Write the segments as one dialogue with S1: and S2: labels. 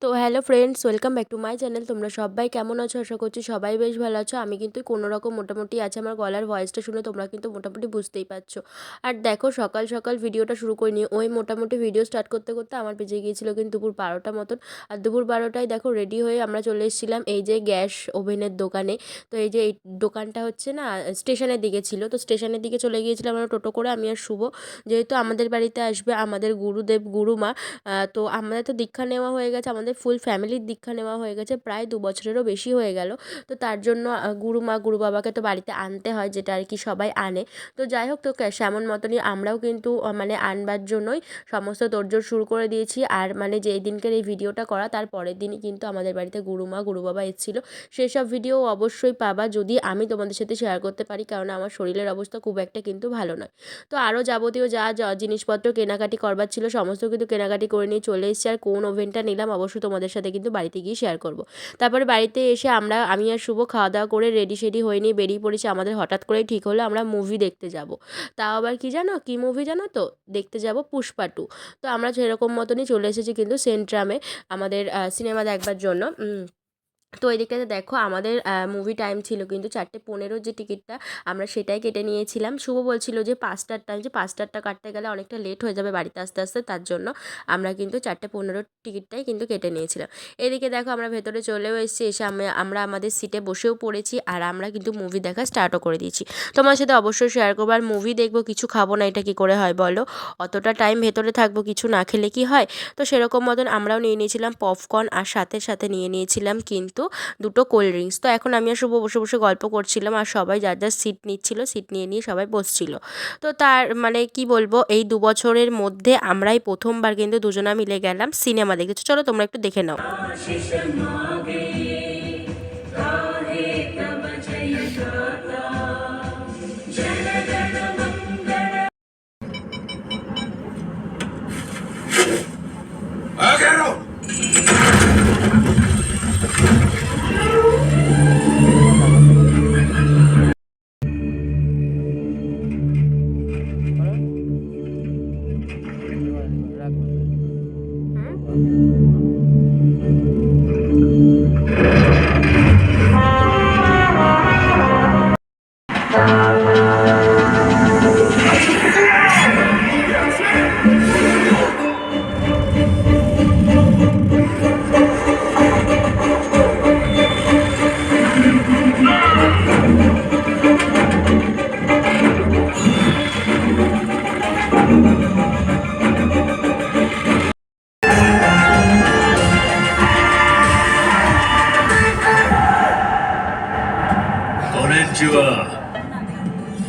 S1: তো hello friends, welcome back to my channel. তোমরা সবাই কেমন আছো? আশা করছি সবাই বেশ ভালো আছো। আমি কিন্তু কোনো রকম মোটামুটি আছে। আমার গলার ভয়েসটা শুনে তোমরা কিন্তু মোটামুটি বুঝতেই পারছো। আর দেখো, সকাল সকাল ভিডিওটা শুরু করিনি। ওই মোটামুটি ভিডিও স্টার্ট করতে করতে আমার বেজে গিয়েছিলো কিন্তু দুপুর 12টা মতন। আর দুপুর 12টায় দেখো রেডি হয়ে আমরা চলে এসেছিলাম এই যে গ্যাস ওভেনের দোকানে। তো এই যে এই দোকানটা হচ্ছে না, স্টেশনের দিকে ছিল। তো স্টেশনের দিকে চলে গিয়েছিলাম আমরা টোটো করে, আমি আর শুভ। যেহেতু আমাদের বাড়িতে আসবে আমাদের গুরুদেব গুরুমা, তো আমাদের তো দীক্ষা নেওয়া হয়ে গেছে, আমাদের ফুল ফ্যামিলির দীক্ষা নেওয়া হয়ে গেছে, প্রায় 2 বছরেরও বেশি হয়ে গেল। তো তার জন্য গুরুমা গুরু বাবাকে তো বাড়িতে আনতে হয়, যেটা আর কি সবাই আনে। তো যাই হোক, তো সেমন মতনই আমরাও কিন্তু মানে আনবার জন্যই সমস্ত তোড়জোড় শুরু করে দিয়েছি। আর মানে যেই দিনকের এই ভিডিওটা করা তার পরের দিনই কিন্তু আমাদের বাড়িতে গুরুমা গুরু বাবা এসেছিলো। সেসব ভিডিও অবশ্যই পাবা যদি আমি তোমাদের সাথে শেয়ার করতে পারি, কারণ আমার শরীরের অবস্থা খুব একটা কিন্তু ভালো নয়। তো আরও যাবতীয় যা জিনিসপত্র কেনাকাটি করবার ছিল সমস্ত কিন্তু কেনাকাটি করে নিয়ে চলে এসেছি। আর কোন ওভেনটা নিলাম অবশ্যই তোমাদের সাথে কিন্তু বাড়িতে গিয়ে শেয়ার করব। তারপরে বাড়িতে এসে আমি আর শুভ খাওয়া দাওয়া করে রেডি সেডি হয়ে নিয়ে বেরিয়ে পড়েছি। আমাদের হঠাৎ করেই ঠিক হলো আমরা মুভি দেখতে যাব। তাও আবার কি জানো, কি মুভি জানো তো? দেখতে যাব পুষ্পা 2। তো আমরা সেরকম মতনই চলে এসেছি কিন্তু সেন্ট্রামে আমাদের সিনেমা দেখবার জন্য। তো এই দিকটাতে দেখো, আমাদের মুভি টাইম ছিল কিন্তু 4:15 যে টিকিটটা আমরা সেটাই কেটে নিয়েছিলাম। শুভ বলছিল যে 5টার টাইম, যে 5টারটা কাটতে গেলে অনেকটা লেট হয়ে যাবে বাড়িতে আস্তে আস্তে, তার জন্য আমরা কিন্তু 4:15 টিকিটটাই কিন্তু কেটে নিয়েছিলাম। এদিকে দেখো আমরা ভেতরে চলেও এসেছি, এসে আমরা আমাদের সিটে বসেও পড়েছি আর আমরা কিন্তু মুভি দেখা স্টার্টও করে দিয়েছি। তোমার সাথে অবশ্যই শেয়ার করবো। আর মুভি দেখবো, কিছু খাবো না, এটা কি করে হয় বলো? অতটা টাইম ভেতরে থাকবো, কিছু না খেলে কি হয়? তো সেরকম মতন আমরাও নিয়ে নিয়েছিলাম পপকর্ন, আর সাথে সাথে নিয়ে নিয়েছিলাম কিন্তু 2টো কোল্ড ড্রিঙ্কস। তো এখন আমি আর শুভ বসে বসে গল্প করছিলাম, আর সবাই যার যার সিট নিচ্ছিল, সিট নিয়ে নিয়ে সবাই বসছিল। তো তার মানে কি বলবো, এই 2 বছরের মধ্যে আমরাই প্রথমবার কিন্তু দুজনা মিলে গেলাম সিনেমা দেখতে। চলো তোমরা একটু দেখে নাও।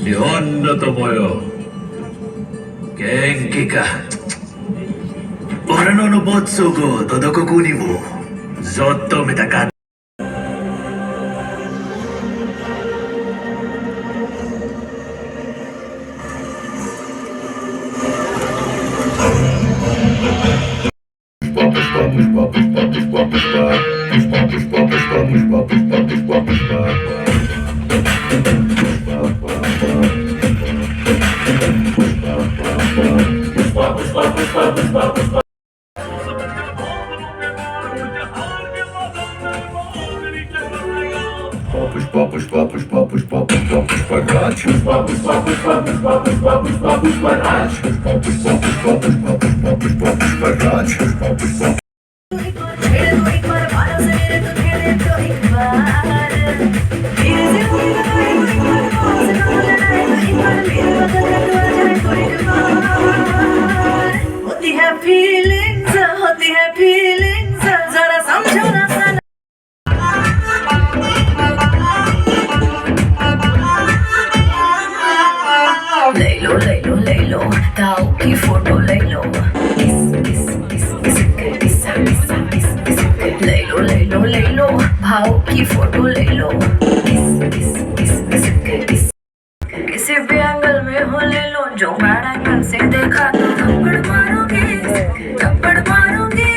S2: 日本の友よ、元気か？俺の没後とどこにもずっと見たかった。
S3: होती है फीलिंग्स जरा समझो ना। ले लो ताऊ की फोटो ले लो, ले लो भाव की फोटो ले लो, किसी भी एंगल में हो ले लो, जो बड़ा एंगल से देखा तो थप्पड़ मारोगे, थप्पड़ मारोगे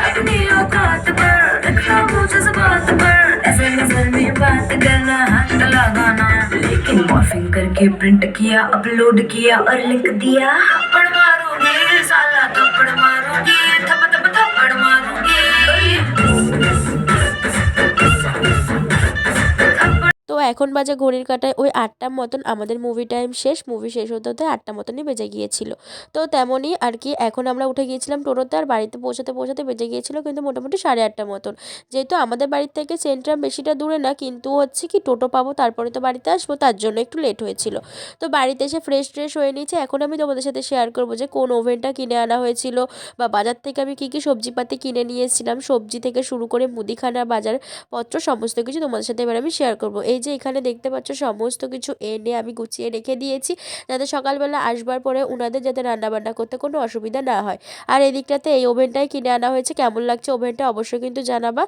S3: अपनी औकात पर, रखना मुझे बात पर, ऐसे नजर में बात करना, हाथ लगाना, लेकिन मॉर्फिंग करके प्रिंट किया, अपलोड किया और लिख दिया। थप्पड़ मारोगे साला, थप्पड़ मारोगे, थप्पड़ मारोगे।
S1: এখন বাজে ঘড়ির কাঁটায় ওই ৮টার মতন, আমাদের মুভি টাইম শেষ, মুভি শেষ হতে হতে ৮টা মতনই বেজে গিয়েছিল। তো তেমনই আর কি এখন আমরা উঠে গিয়েছিলাম টোটোতে, আর বাড়িতে পৌঁছাতে পৌঁছাতে বেজে গিয়েছিল কিন্তু মোটামুটি 8:30 মতন। যেহেতু আমাদের বাড়ির থেকে সেন্ট্রাম বেশিটা দূরে না, কিন্তু হচ্ছে কি টোটো পাবো তারপরে তো বাড়িতে আসবো, তার জন্য একটু লেট হয়েছিল। তো বাড়িতে এসে ফ্রেশ ট্রেশ হয়ে নিয়েছি। এখন আমি তোমাদের সাথে শেয়ার করবো যে কোন ওভেনটা কিনে আনা হয়েছিল, বা বাজার থেকে আমি কী কী সবজিপাতি কিনে নিয়ে এসেছিলাম, সবজি থেকে শুরু করে মুদিখানা বাজারপত্র সমস্ত কিছু তোমাদের সাথে এবার আমি শেয়ার করব। এই যে এখানে দেখতে পাচ্ছ সমস্ত কিছু এনে আমি গুছিয়ে রেখে দিয়েছি, যাতে সকালবেলা আসবার পরে ওনাদের যাতে রান্নাবান্না করতে কোনো অসুবিধা না হয়। আর এদিকটাতে এই ওভেনটাই কিনে আনা হয়েছে। কেমন লাগছে ওভেনটা অবশ্যই কিন্তু জানাবা।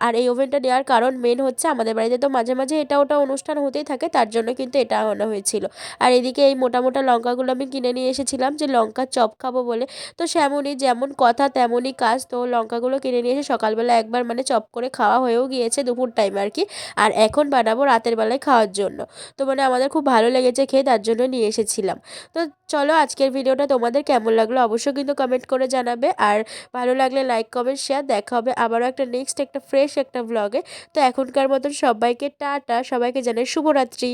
S1: আর এই ওভেনটা নেওয়ার কারণ মেন হচ্ছে আমাদের বাড়িতে তো মাঝে মাঝে এটা ওটা অনুষ্ঠান হতেই থাকে, তার জন্য কিন্তু এটা আনা হয়েছিল। আর এদিকে এই মোটা মোটা লঙ্কাগুলো আমি কিনে নিয়ে এসেছিলাম যে লঙ্কার চপ খাবো বলে। তো সেমনই যেমন কথা তেমনই কাজ, তো লঙ্কাগুলো কিনে নিয়ে এসে সকালবেলা একবার মানে চপ করে খাওয়া হয়েও গিয়েছে দুপুর টাইমে আর কি। আর এখন বানাবো রাতের বেলায় খাওয়ার জন্য। তো মানে আমাদের খুব ভালো লেগেছে খেয়ে, তার জন্য নিয়ে এসেছিলাম। তো চলো আজকের ভিডিওটা তোমাদের কেমন লাগলো অবশ্যই কিন্তু কমেন্ট করে জানাবে। আর ভালো লাগলে লাইক কমেন্ট শেয়ার। দেখা হবে আবারও একটা নেক্সট একটা ফ্রেশ একটা ভ্লগে। তো এখনকার মতন সবাইকে টাটা, সবাইকে জানাই শুভরাত্রি।